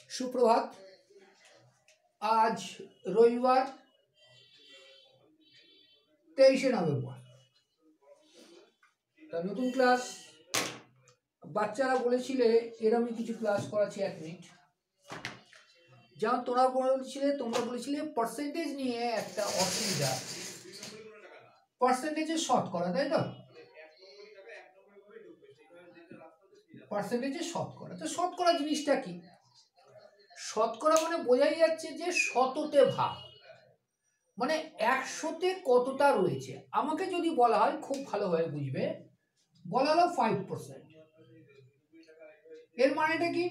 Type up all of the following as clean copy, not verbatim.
সুপ্রভাত। আজ রবিবার 23শে নভেম্বর। নতুন ক্লাস বাচ্চারা বলেছিলে এরকমই কিছু ক্লাস করাচ্ছি 1 মিনিট। যেমন তোমরা বলেছিলে পার্সেন্টেজ নিয়ে একটা অসুবিধা, পার্সেন্টেজে শর্ট করা, তাই তো? পার্সেন্টেজে শতকরা, তো শতকরা জিনিসটা কি? শতকরা মানে বোঝাই যাচ্ছে যে শততে ভাগ, মানে 100তে কতটা রয়েছে। আমাকে যদি বলা হয়, খুব ভালোভাবে বুঝবে, বলা হলো 5%, এর মানেটা কি?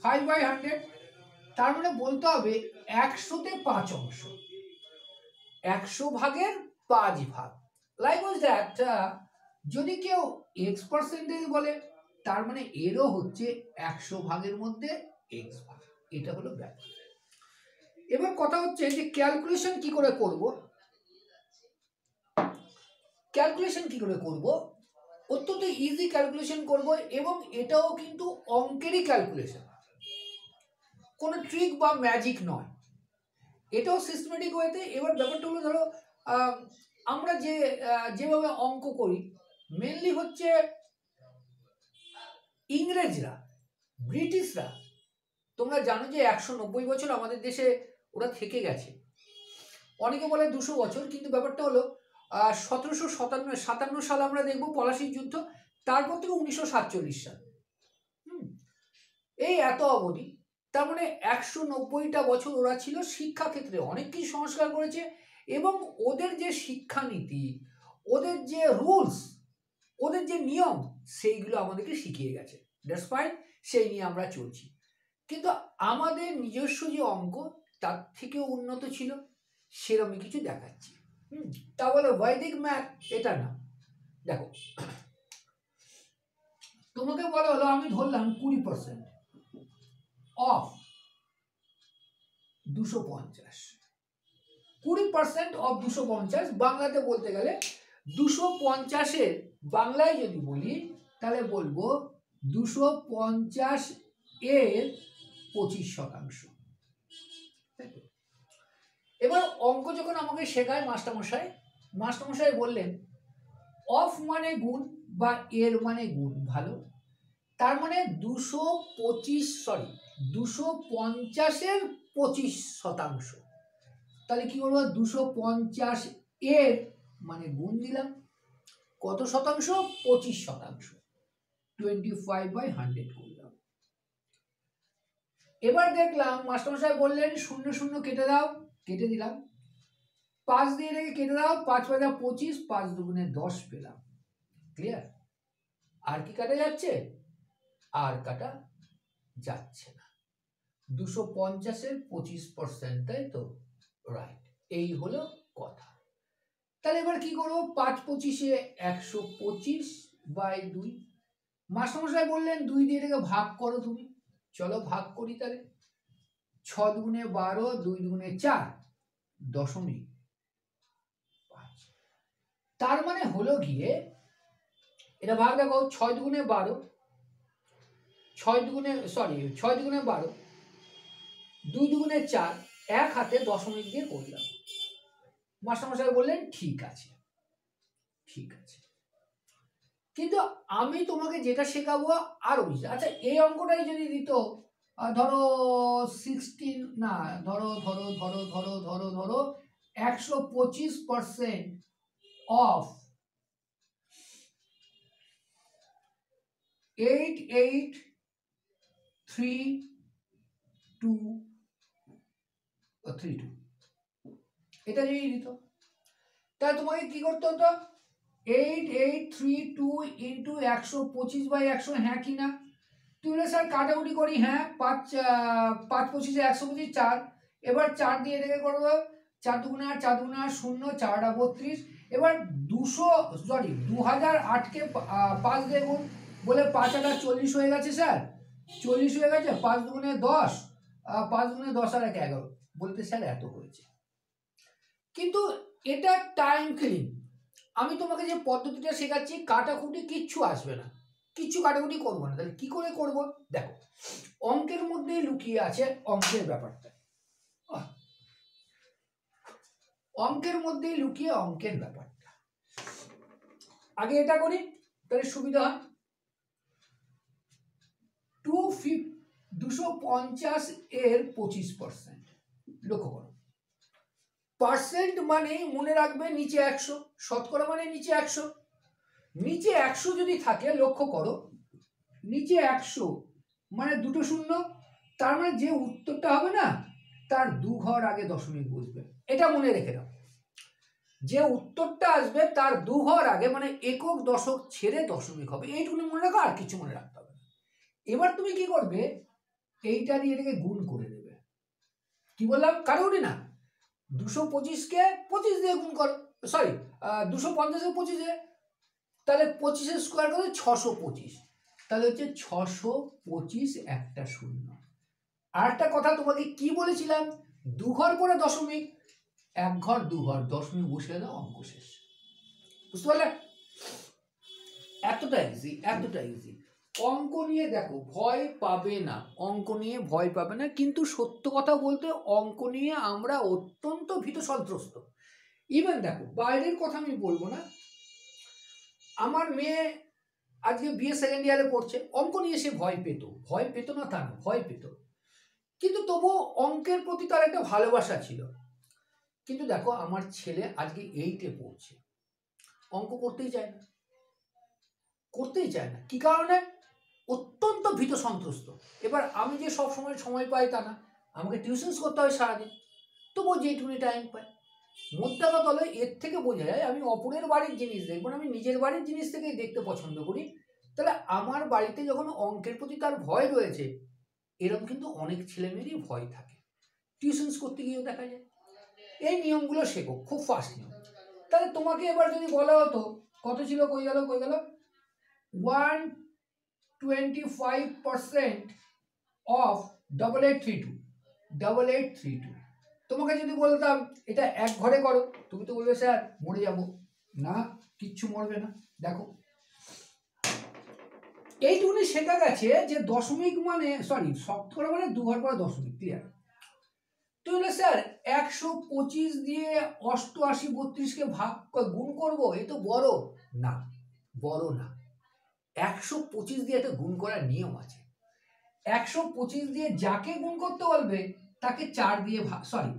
5/100, তার মানে বলতে হবে 100তে 5 অংশ, 100 ভাগের 5 ভাগ। লাইকওয়াইজ দ্যাট, যদি কেউ x% বলে, তার মানে এরও হচ্ছে 100 ভাগের মধ্যে x ভাগ। এটা হলো ব্যাপার। এবার কথা হচ্ছে যে ক্যালকুলেশন কি করে করব। ক্যালকুলেশন কি করে করব? অত্যন্ত ইজি ক্যালকুলেশন করব, এবং এটাও কিন্তু অঙ্কেরই ক্যালকুলেশন, কোনো ট্রিক বা ম্যাজিক নয়, এটাও সিস্টেমেটিক ওয়েতে। এবার ব্যাপারটা হলো, ধরো আমরা যেভাবে অঙ্ক করি, মেনলি হচ্ছে ইংরেজরা, ব্রিটিশরা, তোমরা জানো যে 190 বছর আমাদের দেশে ওরা থেকে গেছে। অনেকে বলে 200 বছর, কিন্তু ব্যাপারটা হলো 1757 সাল আমরা দেখবো পলাশির যুদ্ধ, তারপর থেকে 1947 সাল, এই এত অবধি। তার মানে 190টা বছর ওরা ছিল, শিক্ষাক্ষেত্রে অনেক কিছু সংস্কার করেছে, এবং ওদের যে শিক্ষানীতি, ওদের যে রুলস, ওদের যে নিয়ম, সেইগুলো আমাদেরকে শিখিয়ে গেছে। দ্যাটস ফাইন, সেই নিয়ে আমরা চলছি। কিন্তু আমাদের নিজস্ব যে অঙ্ক, তার থেকেও উন্নত ছিল, সেরকমই কিছু দেখাচ্ছি। তা বলে বৈদিক ম্যাথ এটা না। দেখো, তোমাকে বলা হলো, আমি ধরলাম 20% অফ 250, 20% অফ 250, বাংলাতে বলতে গেলে 250-এর বাংলায় যদি বলি, তাহলে বলবো 250 এর 25%। এবার অঙ্ক যখন আমাকে শেখায় মাস্টারমশাই বললেন, অফ মানে গুণ বা এর মানে গুণ, ভালো, তার মানে 250-এর 25%। তাহলে কি করবো? 250 এর মানে গুণ দিলাম, কত শতাংশ? 25%, 25/100 করলাম। এবার দেখলাম মাস্টারমশাই বললেন 0 0 কেটে দাও, কেটে দিলাম। 5 দিয়ে রেখে কেটে দাও, 5 × 5 = 25, 5 × 2 = 10 পেলাম। ক্লিয়ার? আর কি কাটা যাচ্ছে? আর কাটা যাচ্ছে না। 250-এর 25%, তাই তো? রাইট, এই হলো কথা। তাহলে এবার কি করবো? 5 25-এ 125/2। মাস্টারমশাই বললেন 2 দিয়ে এটাকে ভাগ করো তুমি। চলো ভাগ করি তাহলে। 6 × 2 = 12, 2 × 2 = 4, 0.5। তার মানে হলো গিয়ে, এটা ভাগ দেখো, 6 × 2 = 12, 6 × 2 = 12, 2 × 2 = 4, এক হাতে দশমিক দিয়ে করলাম। মাস্টারমশাই বললেন ঠিক আছে, ঠিক আছে। কিন্তু আমি তোমাকে যেটা শেখাবো আরো বেশি। আচ্ছা, এই অঙ্কটাই যদি দিত, ধরো 16 না, ধরো 125% অফ 883232, এটা যদি দিত, তাহলে তোমাকে কি করতে হতো? 8832 ইন্টু 125/100, হ্যাঁ কি না? তুই বলে স্যার কাটাকুটি করি, হ্যাঁ, 5 25-এ 125, 4। এবার 4 দিয়ে এটাকে করবো, 4 × 2 = 8, 4 × 2 = 0, 4 × 32। এবার 2008-কে 5 দিয়ে গুণ, বলে 5 × 8 = 40 হয়ে গেছে স্যার, 40 হয়ে গেছে। 5 × 2 = 10, 5 × 10 আর 1 11, বলতে স্যার এত হয়েছে। কিন্তু এটা টাইম কিলিং। আমি তোমাকে যে পদ্ধতিটা শেখাচ্ছি, কাটাকুটি কিচ্ছু আসবে না, কিচ্ছু কাটাকুটি করবো না। তাহলে কি করে করবো? দেখো, অঙ্কের মধ্যে লুকিয়ে আছে অঙ্কের ব্যাপারটা, অঙ্কের মধ্যেই লুকিয়ে অঙ্কের ব্যাপারটা। আগে এটা করি তাহলে সুবিধা হয়। 250 এর 25%, লক্ষ্য করো। পার্সেন্ট মানে মনে রাখবে নিচে 100, শতকরা মানে নিচে 100। নিচে 100 যদি থাকে, লক্ষ্য করো নিচে 100 মানে দুটো শূন্য, তার মানে যে উত্তরটা হবে না তার 2 ঘর আগে দশমিক বসবে। এটা মনে রেখে দাও, যে উত্তরটা আসবে তার 2 ঘর আগে মানে একক দশক ছেড়ে দশমিক হবে। এইটুকু মনে রাখো, আর কিছু মনে রাখতে হবে না। এবার তুমি কি করবে, এইটা দিয়ে এটাকে গুণ করে দেবে। কি বললাম, কারোরই না, 225কে 25 দিয়ে গুণ করো, সরি 250কে 25 দিয়ে, তাহলে 25 স্কোয়ার করে 625, তাহলে হচ্ছে 625 একটা শূন্য। আর একটা কথা তোমাকে কি বলেছিলাম, 2 ঘর পরে দশমিক, 1 ঘর 2 ঘর দশমিক বসিয়ে দাও, অঙ্ক শেষ। বুঝতে পারলে? এতটা ইজি, এতটা ইজি। অঙ্ক নিয়ে দেখো ভয় পাবে না, অঙ্ক নিয়ে ভয় পাবে না। কিন্তু সত্য কথা বলতে অঙ্ক নিয়ে আমরা অত্যন্ত ভীত সন্ত্রস্ত। ইভেন দেখো বাইরের কথা আমি বলবো না, আমার মেয়ে আজকে বিএ সেকেন্ড ইয়ারে পড়ছে, অঙ্ক নিয়ে সে ভয় পেত, ভয় পেত না তা না, ভয় পেত, কিন্তু তবুও অঙ্কের প্রতি তার একটা ভালোবাসা ছিল। কিন্তু দেখো আমার ছেলে আজকে 8-এ পড়ছে, অঙ্ক করতেই চায় না, করতেই চায় না। কি কারণে? অত্যন্ত ভীত সন্ত্রস্ত। এবার আমি যে সব সময় পাই তা না, আমাকে টিউশনস করতে হয় সারাদিন, তবুও যেটুকুনি টাইম পাই। মোদ্দা কথা হলো, এর থেকে বোঝা যায় আমি অপরের বাড়ির জিনিস দেখবো না, আমি নিজের বাড়ির জিনিস থেকেই দেখতে পছন্দ করি। তাহলে আমার বাড়িতে যখন অঙ্কের প্রতি তার ভয় রয়েছে, এরকম কিন্তু অনেক ছেলেমেয়েরই ভয় থাকে, টিউশনস করতে গিয়েও দেখা যায়। এই নিয়মগুলো শেখো, খুব ফাস্ট নিয়ম। তাহলে তোমাকে এবার যদি বলা হতো কত ছিল, কই গেল 125% অফ 8832, তোমাকে যদি বলতাম এটা 1 ঘরে করো, তুমি তো বলবে স্যার মরে যাব। না, কিচ্ছু মরবে না। দেখো এইটুকুনি শেখা গেছে যে দশমিক মানে সরি শতকরা মানে 2 ঘর পরে দশমিক, ক্লিয়ার। তো বলে স্যার 125 দিয়ে 88 32কে ভাগ গুণ করব, এ তো বড় না, বড় না। 125 দিয়ে একটা গুণ করার নিয়ম আছে। 125 দিয়ে যাকে গুণ করতে বলবে তাকে 4 দিয়ে ভাগ, সরি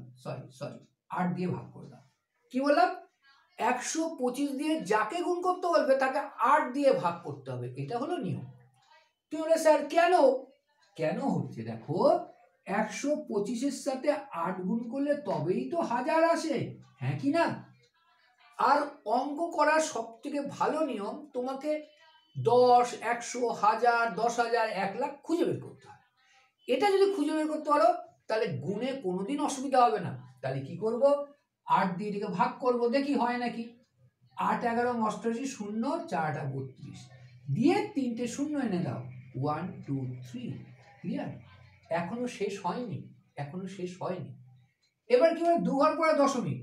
8 দিয়ে ভাগ করে দাও। কি বললাম, 125 দিয়ে যাকে গুণ করতে বলবে তাকে 8 দিয়ে ভাগ করতে হবে, এটা হলো নিয়ম। তুই বলে স্যার কেন? কেন হচ্ছে দেখো, 125-এর সাথে 8 গুণ করলে তবেই তো 1000 আসে, হ্যাঁ কি না? আর অঙ্ক করার সব থেকে ভালো নিয়ম, তোমাকে 10, 100, 1000, 10,000, 1 লাখ খুঁজে বের করতে হয়। এটা যদি খুঁজে বের করতে পারো তাহলে গুণে কোনোদিন অসুবিধা হবে না। তাহলে কি করব, 8 দিয়ে এটাকে ভাগ করব, দেখি হয় নাকি। 8 11 88 0 4 32 দিয়ে 3টে শূন্য এনে দাও, 1 2 3, ক্লিয়ার। এখনো শেষ হয়নি, এখনো শেষ হয়নি। এবার কি হয়, 2 ঘর পরে দশমিক,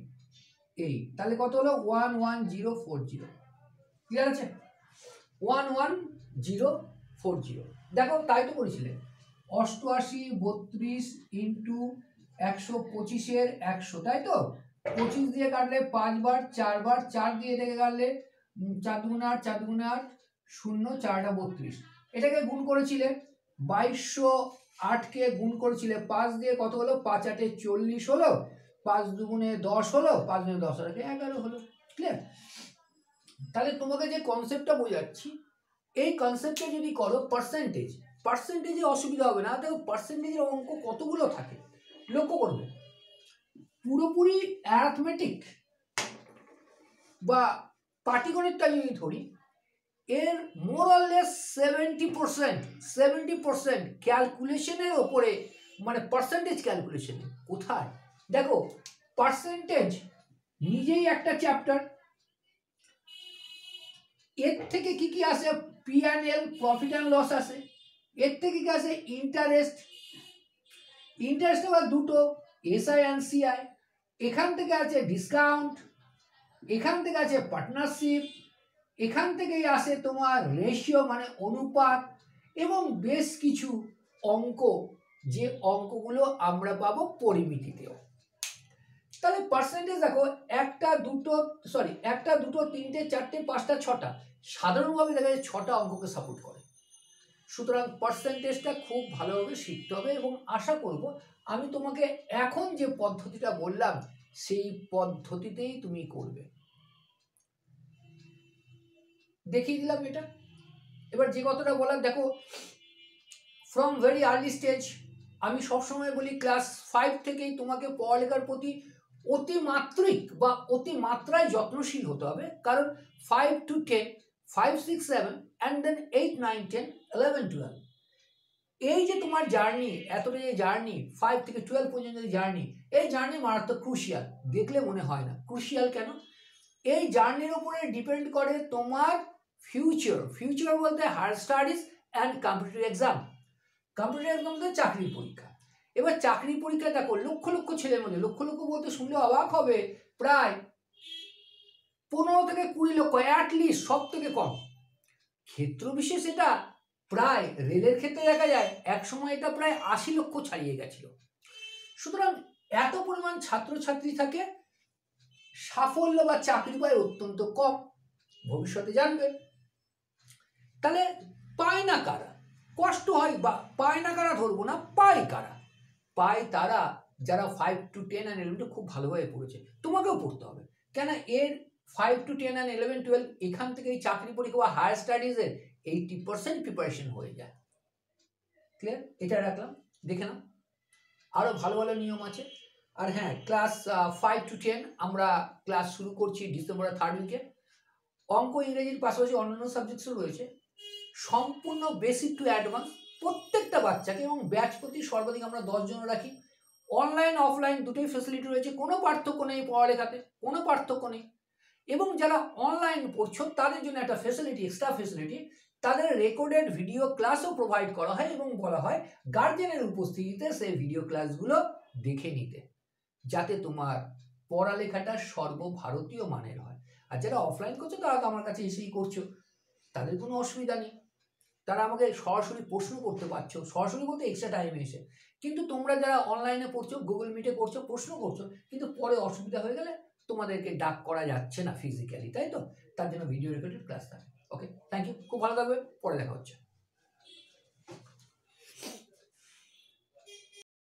এই তাহলে কত হলো 11040, ক্লিয়ার আছে? 11040, দেখো তাই তো করেছিলে। 88 32 ইন্টু 125-এর 100, তাই তো? 25 দিয়ে কাটলে 5 বার, 4 বার, 4 দিয়ে এটাকে কাটলে 4 দুগুণে 8, 4 দুগুণে 8, 0 4 32, এটাকে গুণ করেছিলে 2208কে গুণ করেছিলে 5 দিয়ে, কত হলো 5 8 40 হলো, 5 দুগুণে 10 হলো, 5 দুগুণে 10 হলো 11 হলো, ক্লিয়ার। তাহলে তোমাকে যে কনসেপ্টটা বোঝাচ্ছি, এই কনসেপ্টে যদি করো পার্সেন্টেজে অসুবিধা হবে না। দেখো পার্সেন্টেজের অঙ্ক কতগুলো থাকে লক্ষ্য করবে, পুরোপুরি অ্যারিথমেটিক বা পাটিগণিতটা যদি ধরি, এর মোর অর লেস 70% ক্যালকুলেশনের ওপরে, মানে পার্সেন্টেজ ক্যালকুলেশনে। কোথায় দেখো, পার্সেন্টেজ নিজেই একটা চ্যাপ্টার, এর থেকে কি কি আসে, P&L, প্রফিট অ্যান্ড লস আসে। এর থেকে কি আসে, ইন্টারেস্ট আবার দুটো, SI অ্যান্ড CI। এখান থেকে আছে ডিসকাউন্ট, এখান থেকে আছে পার্টনারশিপ, এখান থেকেই আসে তোমার রেশিও মানে অনুপাত, এবং বেশ কিছু অঙ্ক যে অঙ্কগুলো আমরা পাবো পরিমিতিতেও। তাহলে পার্সেন্টেজ দেখো, একটা দুটো তিনটে চারটে পাঁচটা ছটা, সাধারণভাবে দেখা যায় ছটা অঙ্ককে সাপোর্ট করে। সুতরাং পার্সেন্টেজটা খুব ভালোভাবে শিখতে হবে এবং আশা করব আমি তোমাকে এখন যে পদ্ধতিটা বললাম সেই পদ্ধতিতেই তুমি করবে। দেখিয়ে দিলাম এটা। এবার যে কথাটা বলার, দেখো ফ্রম ভেরি আর্লি স্টেজ, আমি সবসময় বলি ক্লাস 5 থেকেই তোমাকে পড়ালেখার প্রতি অতিমাত্রিক বা অতিমাত্রায় যত্নশীল হতে হবে। কারণ 5 to 10, 5, 6, 7 অ্যান্ড দেন 8, 9, 10, 11, 12, এই যে তোমার জার্নি, এতটা যে জার্নি 5 থেকে 12 পর্যন্ত যে জার্নি, এই জার্নি মারাত্মক ক্রুশিয়াল। দেখলে মনে হয় না ক্রুশিয়াল কেন? এই জার্নির উপরে ডিপেন্ড করে তোমার ফিউচার বলতে higher studies and competitive exam. Competitive exam বলতে চাকরির পরীক্ষা। এবার চাকরির পরীক্ষা দেখো, লক্ষ লক্ষ ছেলের মধ্যে, লক্ষ লক্ষ বলতে শুনলে অবাক হবে, প্রায় 15 থেকে 20 লক্ষ অ্যাটলিস্ট, সব থেকে কম। ক্ষেত্র বিশেষ এটা প্রায়, রেলের ক্ষেত্রে দেখা যায় একসময় এটা প্রায় 80 লক্ষ ছাড়িয়ে গেছিল। সুতরাং এত পরিমাণ ছাত্রছাত্রী থাকে, সাফল্য বা চাকরি পায় অত্যন্ত কম, ভবিষ্যতে জানবে। তাহলে পায় না কারা? কষ্ট হয় বা পায় না কারা ধরবো না, পায় কারা? পায় তারা যারা 5 to 10 and 11 খুব ভালোভাবে পড়েছে। তোমাকেও পড়তে হবে, কেন এর 5 to 10 and 11, 12 এখান থেকে এই চাকরি পরীক্ষা বা হায়ার স্টাডিজের 80% প্রিপারেশন হয়ে যায়। ক্লিয়ার? এটা রাখলাম, দেখে নাও। আরও ভালো ভালো নিয়ম আছে। আর হ্যাঁ, ক্লাস 5 to 10 আমরা ক্লাস শুরু করছি ডিসেম্বরের 3rd উইকে। অঙ্ক ইংরেজির পাশাপাশি অন্যান্য সাবজেক্টসও রয়েছে, সম্পূর্ণ বেসিক টু অ্যাডভান্স প্রত্যেকটা বাচ্চাকে, এবং ব্যাচ প্রতি সর্বাধিক আমরা 10 জন রাখি। অনলাইন অফলাইন দুটোই ফেসিলিটি রয়েছে, কোনো পার্থক্য নেই পড়ালেখাতে, কোনো পার্থক্য নেই। এবং যারা অনলাইন পড়ছো তাদের জন্য একটা ফেসিলিটি, এক্সট্রা ফেসিলিটি, তাদের রেকর্ডেড ভিডিও ক্লাসও প্রোভাইড করা হয় এবং বলা হয় গার্জেনের উপস্থিতিতে সেই ভিডিও ক্লাসগুলো দেখে নিতে, যাতে তোমার পড়ালেখাটা সর্বভারতীয় মানের হয়। আর যারা অফলাইন করছো তারা তো আমার কাছে এসেই করছো, তাদের কোনো অসুবিধা নেই, তারা আমাকে সরাসরি প্রশ্ন করতে পারছো, সরাসরি বলতে এক্সট্রা টাইমে এসে। কিন্তু তোমরা যারা অনলাইনে পড়ছো, গুগল মিটে করছো, প্রশ্ন করছো, কিন্তু পরে অসুবিধা হয়ে গেলে তোমাদেরকে ডাক করা যাচ্ছে না ফিজিক্যালি, তাই তো? তার জন্য ভিডিও রেকর্ডেড ক্লাস থাকে। ওকে, থ্যাংক ইউ, খুব ভালো থাকবে, পরে দেখা হচ্ছে।